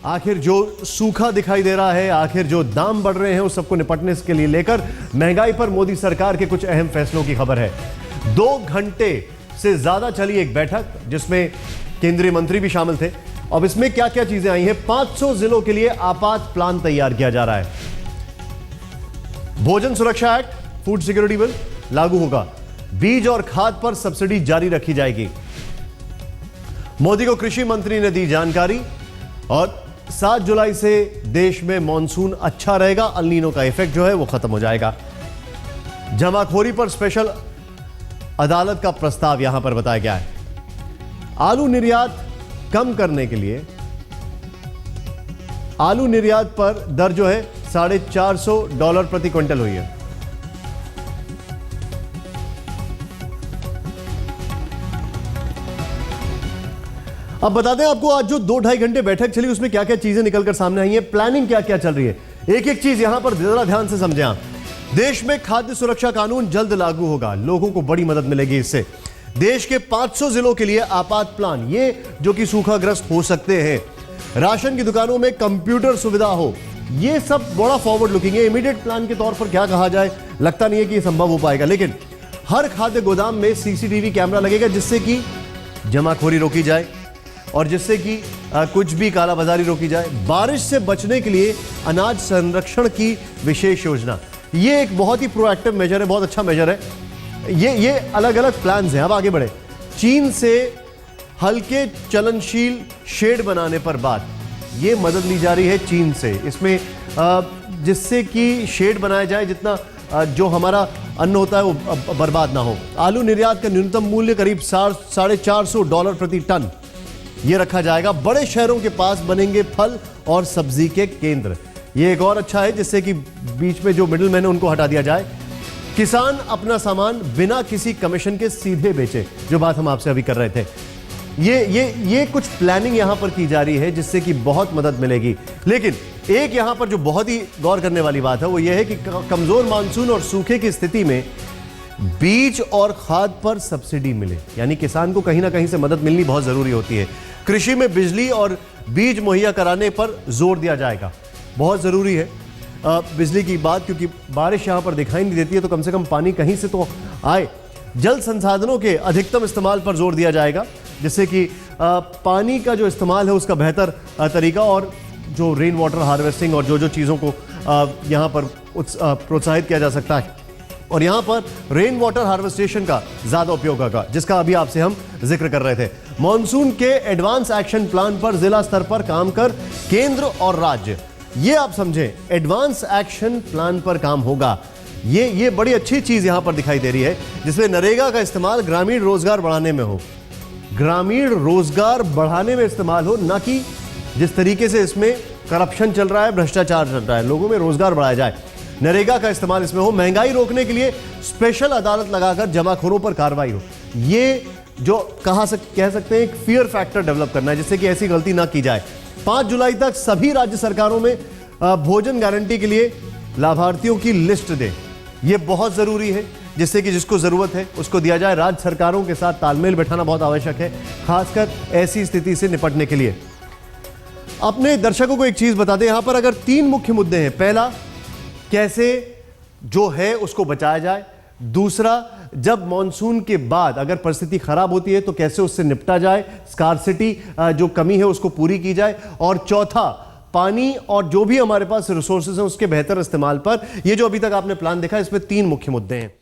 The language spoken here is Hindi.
आखिर जो सूखा दिखाई दे रहा है, आखिर जो दाम बढ़ रहे हैं, उस सबको निपटने के लिए लेकर महंगाई पर मोदी सरकार के कुछ अहम फैसलों की खबर है। 2 घंटे से ज्यादा चली एक बैठक जिसमें केंद्रीय मंत्री भी शामिल थे। अब इसमें क्या क्या चीजें आई हैं? 500 जिलों के लिए आपात प्लान तैयार किया जा रहा है। भोजन सुरक्षा एक्ट, फूड सिक्योरिटी बिल लागू होगा। बीज और खाद पर सब्सिडी जारी रखी जाएगी। मोदी को कृषि मंत्री ने दी जानकारी। और 7 जुलाई से देश में मॉनसून अच्छा रहेगा। अल नीनो का इफेक्ट जो है वो खत्म हो जाएगा। जमाखोरी पर स्पेशल अदालत का प्रस्ताव यहां पर बताया गया है। आलू निर्यात कम करने के लिए आलू निर्यात पर दर जो है $450 प्रति क्विंटल हुई है। अब बता दें आपको, आज जो 2-2.5 घंटे बैठक चली उसमें क्या क्या चीजें निकलकर सामने आई है, प्लानिंग क्या क्या चल रही है। एक एक चीज यहां पर जरा ध्यान से समझें आप। देश में खाद्य सुरक्षा कानून जल्द लागू होगा। लोगों को बड़ी मदद मिलेगी इससे। देश के 500 जिलों के लिए आपात प्लान, ये जो कि सूखाग्रस्त हो सकते हैं। राशन की दुकानों में कंप्यूटर सुविधा हो, ये सब बड़ा फॉरवर्ड लुकिंग है। इमीडिएट प्लान के तौर पर क्या कहा जाए, लगता नहीं है कि ये संभव हो पाएगा, लेकिन हर खाद्य गोदाम में सीसीटीवी कैमरा लगेगा जिससे कि जमाखोरी रोकी जाए और जिससे कि कुछ भी कालाबाजारी रोकी जाए। बारिश से बचने के लिए अनाज संरक्षण की विशेष योजना, ये एक बहुत ही प्रोएक्टिव मेजर है, बहुत अच्छा मेजर है। ये अलग अलग प्लान्स हैं। अब आगे बढ़े। चीन से हल्के चलनशील शेड बनाने पर बात, ये मदद ली जा रही है चीन से, इसमें जिससे कि शेड बनाया जाए, जितना जो हमारा अन्न होता है वो बर्बाद ना हो। आलू निर्यात का न्यूनतम मूल्य करीब $450 प्रति टन ये रखा जाएगा। बड़े शहरों के पास बनेंगे फल और सब्जी के केंद्र, ये एक और अच्छा है, जिससे कि बीच में जो मिडिल मैन है उनको हटा दिया जाए। किसान अपना सामान बिना किसी कमीशन के सीधे बेचे, जो बात हम आपसे अभी कर रहे थे। ये कुछ प्लानिंग यहां पर की जा रही है जिससे कि बहुत मदद मिलेगी। लेकिन एक यहां पर जो बहुत ही गौर करने वाली बात है वो ये है कि कमजोर मानसून और सूखे की स्थिति में बीज और खाद पर सब्सिडी मिले, यानी किसान को कहीं ना कहीं से मदद मिलनी बहुत जरूरी होती है। कृषि में बिजली और बीज मुहैया कराने पर जोर दिया जाएगा, बहुत जरूरी है बिजली की बात, क्योंकि बारिश यहां पर दिखाई नहीं देती है, तो कम से कम पानी कहीं से तो आए। जल संसाधनों के अधिकतम इस्तेमाल पर जोर दिया जाएगा, जिससे कि पानी का जो इस्तेमाल है उसका बेहतर तरीका, और जो रेन वाटर हार्वेस्टिंग और जो चीज़ों को यहाँ पर प्रोत्साहित किया जा सकता है। और यहाँ पर रेन वाटर हार्वेस्टेशन का ज़्यादा उपयोग होगा, जिसका अभी आपसे हम जिक्र कर रहे थे। मॉनसून के एडवांस एक्शन प्लान पर जिला स्तर पर काम कर केंद्र और राज्य, ये आप समझें, एडवांस एक्शन प्लान पर काम होगा। ये बड़ी अच्छी चीज़ यहाँ पर दिखाई दे रही है, जिसमें नरेगा का इस्तेमाल ग्रामीण रोजगार बढ़ाने में हो, ग्रामीण रोजगार बढ़ाने में इस्तेमाल हो, ना कि जिस तरीके से इसमें करप्शन चल रहा है, भ्रष्टाचार चल रहा है। लोगों में रोजगार बढ़ाया जाए, नरेगा का इस्तेमाल इसमें हो। महंगाई रोकने के लिए स्पेशल अदालत लगाकर जमाखोरों पर कार्रवाई हो। ये जो कह सकते हैं एक फियर फैक्टर डेवलप करना है, जिससे कि ऐसी गलती ना की जाए। 5 जुलाई तक सभी राज्य सरकारों में भोजन गारंटी के लिए लाभार्थियों की लिस्ट दें, यह बहुत जरूरी है, जिससे कि जिसको जरूरत है उसको दिया जाए। राज्य सरकारों के साथ तालमेल बैठाना बहुत आवश्यक है, खासकर ऐसी स्थिति से निपटने के लिए। अपने दर्शकों को एक चीज बता दें, यहां पर अगर 3 मुख्य मुद्दे हैं। पहला, कैसे जो है उसको बचाया जाए। दूसरा, जब मॉनसून के बाद अगर परिस्थिति खराब होती है तो कैसे उससे निपटा जाए, स्कार्सिटी जो कमी है उसको पूरी की जाए। और चौथा, पानी और जो भी हमारे पास रिसोर्सेज हैं उसके बेहतर इस्तेमाल पर। ये जो अभी तक आपने प्लान देखा, इसमें 3 मुख्य मुद्दे हैं।